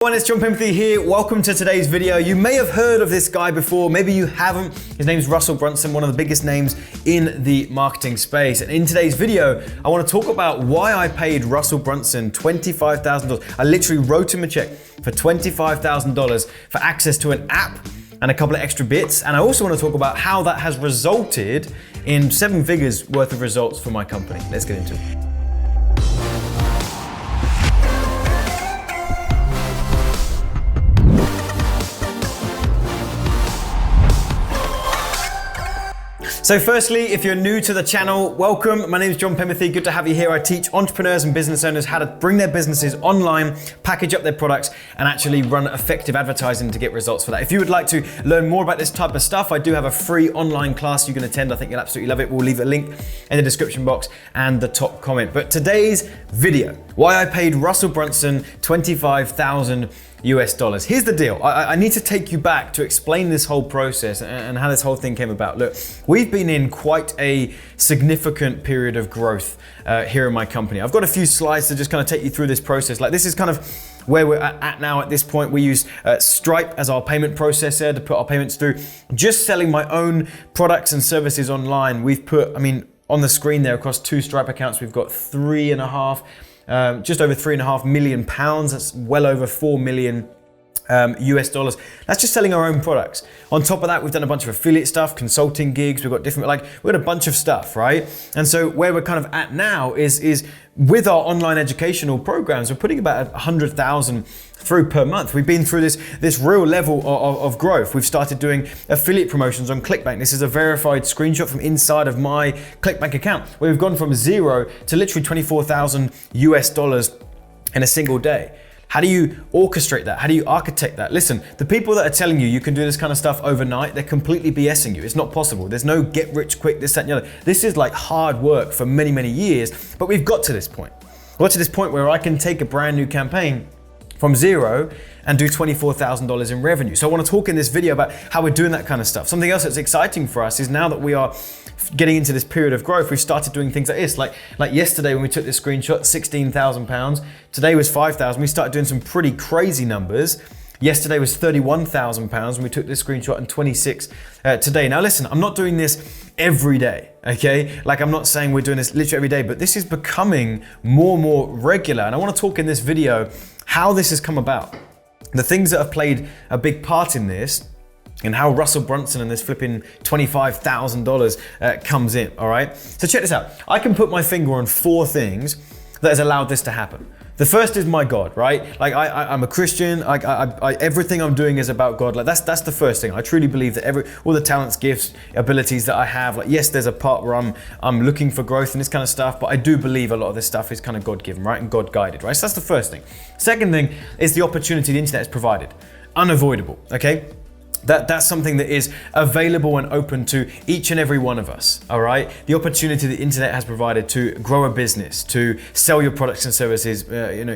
Everyone, it's Penberthy here. Welcome to today's video. You may have heard of this guy before, maybe you haven't. His name's Russell Brunson, one of the biggest names in the marketing space. And in today's video, I want to talk about why I paid Russell Brunson $25,000. I literally wrote him a check for $25,000 for access to an app and a couple of extra bits. And I also want to talk about how that has resulted in 7 figures worth of results for my company. Let's get into it. So firstly, if you're new to the channel, welcome. My name is Penberthy. Good to have you here. I teach entrepreneurs and business owners how to bring their businesses online, package up their products, and actually run effective advertising to get results for that. If you would like to learn more about this type of stuff, I do have a free online class you can attend. I think you'll absolutely love it. We'll leave a link in the description box and the top comment. But today's video, why I paid Russell Brunson $25,000 US. Here's the deal. I need to take you back to explain this whole process and how this whole thing came about. Look, we've been in quite a significant period of growth here in my company. I've got a few slides to just kind of take you through this process. Like, this is kind of where we're at now at this point. We use Stripe as our payment processor to put our payments through. Just selling my own products and services online, we've put, on the screen there, across 2 Stripe accounts, we've got just over £3.5 million. That's well over 4 million US dollars. That's just selling our own products. On top of that, we've done a bunch of affiliate stuff, consulting gigs. We've got we've got a bunch of stuff, right? And so where we're kind of at now is with our online educational programs, we're putting about 100,000 through per month. We've been through this real level of growth. We've started doing affiliate promotions on ClickBank. This is a verified screenshot from inside of my ClickBank account, where we've gone from 0 to literally 24,000 US dollars in a single day. How do you orchestrate that? How do you architect that? Listen, the people that are telling you can do this kind of stuff overnight, they're completely BSing you. It's not possible. There's no get rich quick, this, that, and the other. This is like hard work for many, many years, but we've got to this point. We got to this point where I can take a brand new campaign from 0 and do $24,000 in revenue. So I want to talk in this video about how we're doing that kind of stuff. Something else that's exciting for us is now that we are getting into this period of growth, we've started doing things like this. Like yesterday when we took this screenshot, £16,000. Today was 5,000. We started doing some pretty crazy numbers. Yesterday was £31,000 when we took this screenshot, and 26 today. Now listen, I'm not doing this every day, okay? Like, I'm not saying we're doing this literally every day, but this is becoming more and more regular. And I want to talk in this video how this has come about, the things that have played a big part in this, and how Russell Brunson and this flipping $25,000 comes in, all right? So check this out. I can put my finger on 4 things that has allowed this to happen. The first is my God, right? Like, I'm a Christian. Everything I'm doing is about God. Like, that's the first thing. I truly believe that all the talents, gifts, abilities that I have, like, yes, there's a part where I'm looking for growth and this kind of stuff, but I do believe a lot of this stuff is kind of God-given, right? And God-guided, right? So that's the first thing. Second thing is the opportunity the internet has provided. Unavoidable, okay? That's something that is available and open to each and every one of us, all right? The opportunity the internet has provided to grow a business, to sell your products and services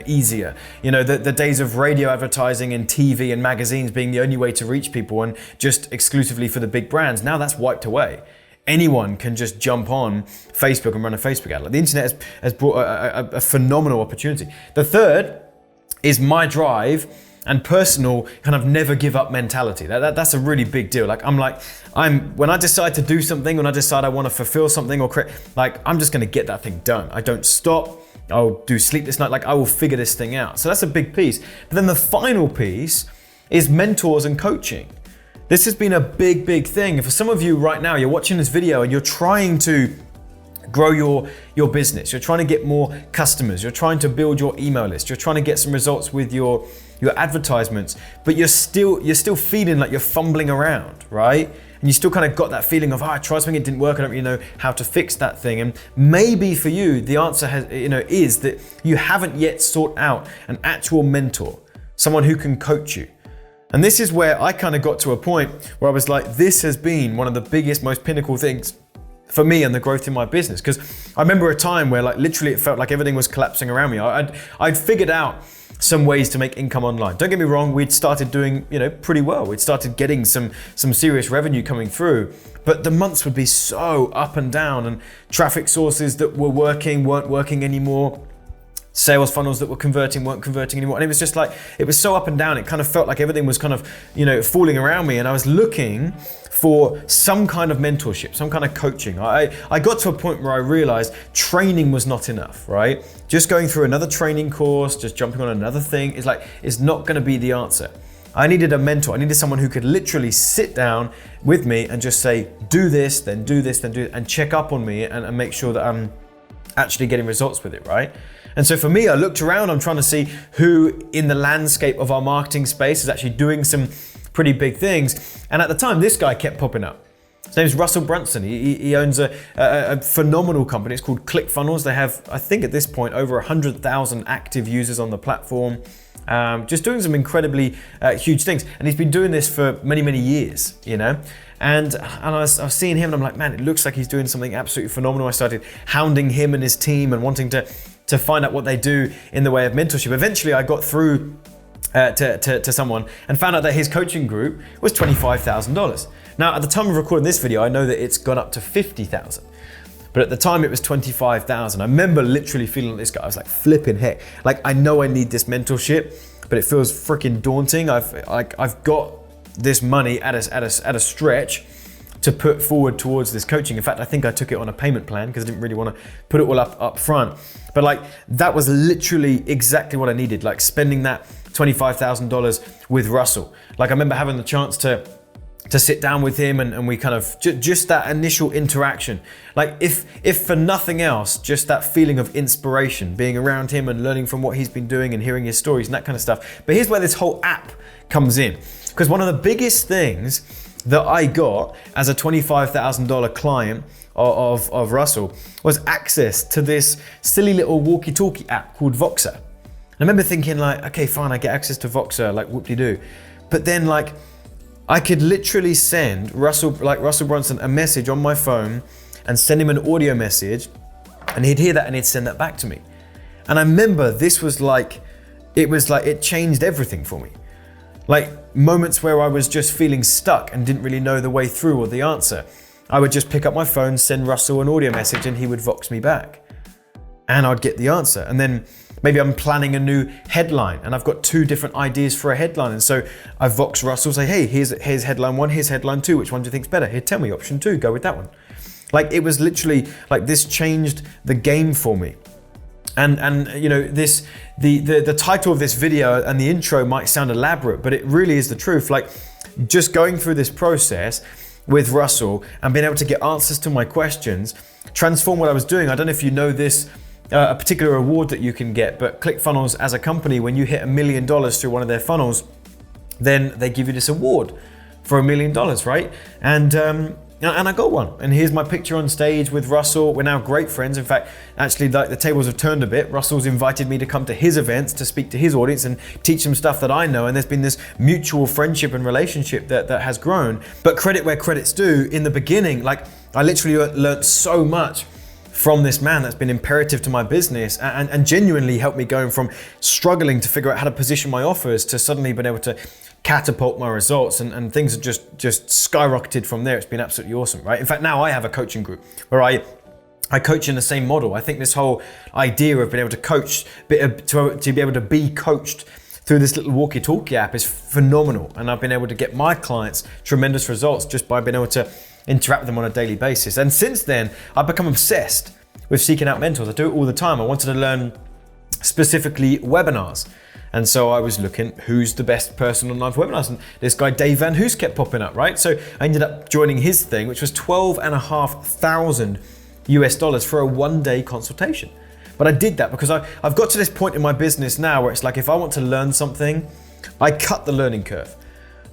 easier. The days of radio advertising and TV and magazines being the only way to reach people and just exclusively for the big brands, now that's wiped away. Anyone can just jump on Facebook and run a Facebook ad. Like, the internet has brought a phenomenal opportunity. The third is my drive and personal kind of never give up mentality. That's a really big deal. When I decide to do something, when I decide I want to fulfill something or create, I'm just gonna get that thing done. I don't stop. I'll do sleepless night. I will figure this thing out. So that's a big piece. But then the final piece is mentors and coaching. This has been a big, big thing. For some of you right now, you're watching this video and you're trying to grow your business. You're trying to get more customers. You're trying to build your email list. You're trying to get some results with your advertisements, but you're still feeling like you're fumbling around, right? And you still kind of got that feeling of, I tried something, it didn't work, I don't really know how to fix that thing. And maybe for you, the answer is that you haven't yet sought out an actual mentor, someone who can coach you. And this is where I kind of got to a point where I was like, this has been one of the biggest, most pinnacle things for me and the growth in my business. Because I remember a time where literally it felt like everything was collapsing around me. I'd figured out some ways to make income online. Don't get me wrong, we'd started doing pretty well. We'd started getting some serious revenue coming through, but the months would be so up and down, and traffic sources that were working weren't working anymore. sales funnels that were converting weren't converting anymore. And it was just like, it was so up and down. It kind of felt like everything was kind of, falling around me. And I was looking for some kind of mentorship, some kind of coaching. I got to a point where I realized training was not enough, right? Just going through another training course, just jumping on another thing is not going to be the answer. I needed a mentor. I needed someone who could literally sit down with me and just say, do this, then do this, then do it, and check up on me and make sure that I'm actually getting results with it, right? And so for me, I looked around, I'm trying to see who in the landscape of our marketing space is actually doing some pretty big things. And at the time, this guy kept popping up. His name's Russell Brunson. He owns a phenomenal company. It's called ClickFunnels. They have, I think at this point, over 100,000 active users on the platform. Just doing some incredibly huge things. And he's been doing this for many, many years, And I was seeing him and I'm like, man, it looks like he's doing something absolutely phenomenal. I started hounding him and his team and wanting to find out what they do in the way of mentorship. Eventually I got through to someone and found out that his coaching group was $25,000. Now at the time of recording this video, I know that it's gone up to 50,000. But at the time it was 25,000. I remember literally feeling like this guy. I was like, flipping heck. Like, I know I need this mentorship, but it feels freaking daunting. I've got this money at a stretch to put forward towards this coaching. In fact, I think I took it on a payment plan because I didn't really want to put it all up front. But that was literally exactly what I needed. Like spending that $25,000 with Russell. I remember having the chance to sit down with him and we kind of just that initial interaction. If for nothing else, just that feeling of inspiration, being around him and learning from what he's been doing and hearing his stories and that kind of stuff. But here's where this whole app comes in. Because one of the biggest things that I got as a $25,000 client of Russell was access to this silly little walkie-talkie app called Voxer. I remember thinking okay, fine, I get access to Voxer, whoop-de-doo. But then I could literally send Russell Brunson a message on my phone and send him an audio message and he'd hear that and he'd send that back to me. And I remember this was it changed everything for me. Moments where I was just feeling stuck and didn't really know the way through or the answer. I would just pick up my phone, send Russell an audio message and he would Vox me back. And I'd get the answer. And then maybe I'm planning a new headline and I've got 2 different ideas for a headline. And so I Vox Russell, say, hey, here's headline 1, here's headline 2. Which one do you think's better? Here, tell me option 2, go with that one. It was literally this changed the game for me. And the title of this video and the intro might sound elaborate, but it really is the truth. Just going through this process with Russell and being able to get answers to my questions transformed what I was doing. I don't know if you know this, a particular award that you can get, but ClickFunnels as a company, when you hit $1 million through one of their funnels, then they give you this award for $1 million, right? And I got one. And here's my picture on stage with Russell. We're now great friends. In fact, actually the tables have turned a bit. Russell's invited me to come to his events to speak to his audience and teach them stuff that I know. And there's been this mutual friendship and relationship that has grown. But credit where credit's due. In the beginning, I literally learned so much from this man that's been imperative to my business and genuinely helped me going from struggling to figure out how to position my offers to suddenly being able to catapult my results and things have just skyrocketed from there. It's been absolutely awesome, right? In fact, now I have a coaching group where I coach in the same model. I think this whole idea of being able to coach, to be able to be coached through this little walkie-talkie app is phenomenal. And I've been able to get my clients tremendous results just by being able to interact with them on a daily basis. And since then, I've become obsessed with seeking out mentors. I do it all the time. I wanted to learn specifically webinars. And so I was looking, who's the best person on live webinars? And this guy, Dave Van Hoos, kept popping up, right? So I ended up joining his thing, which was $12,500 US for a 1-day consultation. But I did that because I've got to this point in my business now where it's if I want to learn something, I cut the learning curve.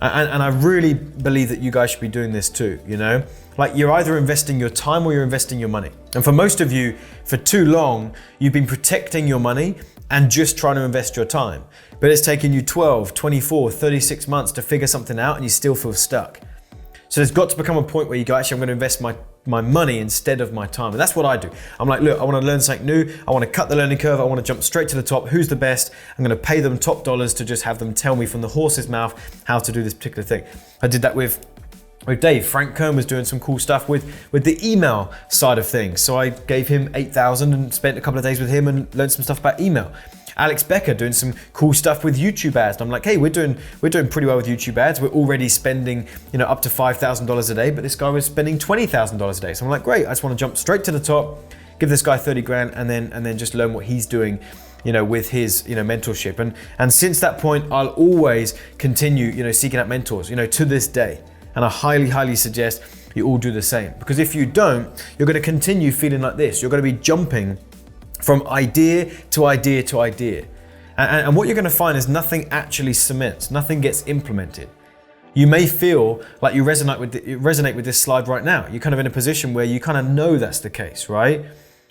And I really believe that you guys should be doing this too, You're either investing your time or you're investing your money. And for most of you, for too long, you've been protecting your money and just trying to invest your time. But it's taken you 12, 24, 36 months to figure something out and you still feel stuck. So there's got to become a point where you go, actually, I'm going to invest my money instead of my time. And that's what I do. I'm look, I want to learn something new. I want to cut the learning curve. I want to jump straight to the top. Who's the best? I'm going to pay them top dollars to just have them tell me from the horse's mouth how to do this particular thing. I did that with with Dave. Frank Kern was doing some cool stuff with the email side of things. So I gave him 8,000 and spent a couple of days with him and learned some stuff about email. Alex Becker doing some cool stuff with YouTube ads. And I'm like, hey, we're doing pretty well with YouTube ads. We're already spending, up to $5,000 a day, but this guy was spending $20,000 a day. So I'm like, great, I just want to jump straight to the top, give this guy 30 grand and then just learn what he's doing, with his, mentorship. And since that point, I'll always continue, seeking out mentors, to this day. And I highly, highly suggest you all do the same. Because if you don't, you're going to continue feeling like this. You're going to be jumping from idea to idea to idea. And what you're going to find is nothing actually cements, nothing gets implemented. You may feel like you resonate with this slide right now. You're kind of in a position where you kind of know that's the case, right?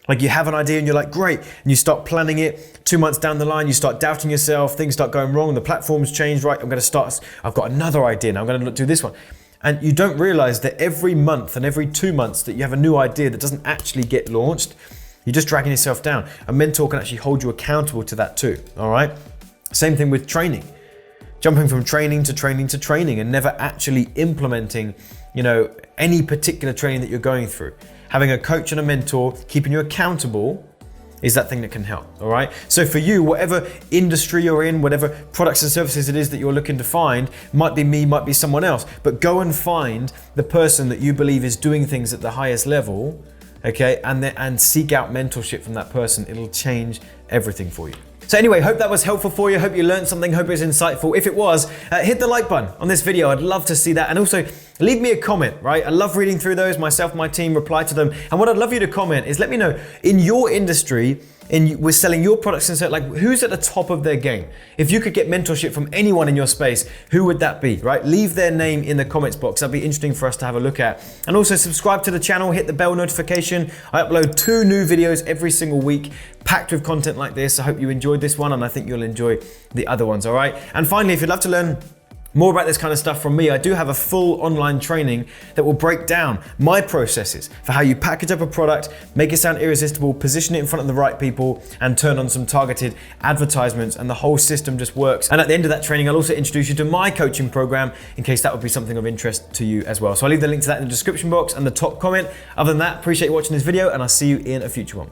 Like you have an idea and you're like, great. And you start planning it. 2 months down the line, you start doubting yourself. Things start going wrong. The platform's changed, right? I've got another idea now. I'm going to do this one. And you don't realize that every month and every 2 months that you have a new idea that doesn't actually get launched, you're just dragging yourself down. A mentor can actually hold you accountable to that too, all right? Same thing with training. Jumping from training to training to training and never actually implementing, any particular training that you're going through. Having a coach and a mentor, keeping you accountable is that thing that can help, all right? So for you, whatever industry you're in, whatever products and services it is that you're looking to find, might be me, might be someone else, but go and find the person that you believe is doing things at the highest level, okay? And seek out mentorship from that person. It'll change everything for you. So anyway, hope that was helpful for you. Hope you learned something. Hope it was insightful. If it was, hit the like button on this video. I'd love to see that. And also leave me a comment, right? I love reading through those. Myself, my team reply to them. And what I'd love you to comment is let me know in your industry, we're selling your products and so like who's at the top of their game? If you could get mentorship from anyone in your space, who would that be, right? Leave their name in the comments box. That'd be interesting for us to have a look at. And also subscribe to the channel, hit the bell notification. I upload 2 new videos every single week, packed with content like this. I hope you enjoyed this one and I think you'll enjoy the other ones, all right? And finally, if you'd love to learn more about this kind of stuff from me, I do have a full online training that will break down my processes for how you package up a product, make it sound irresistible, position it in front of the right people, and turn on some targeted advertisements, and the whole system just works. And at the end of that training, I'll also introduce you to my coaching program in case that would be something of interest to you as well. So I'll leave the link to that in the description box and the top comment. Other than that, appreciate you watching this video, and I'll see you in a future one.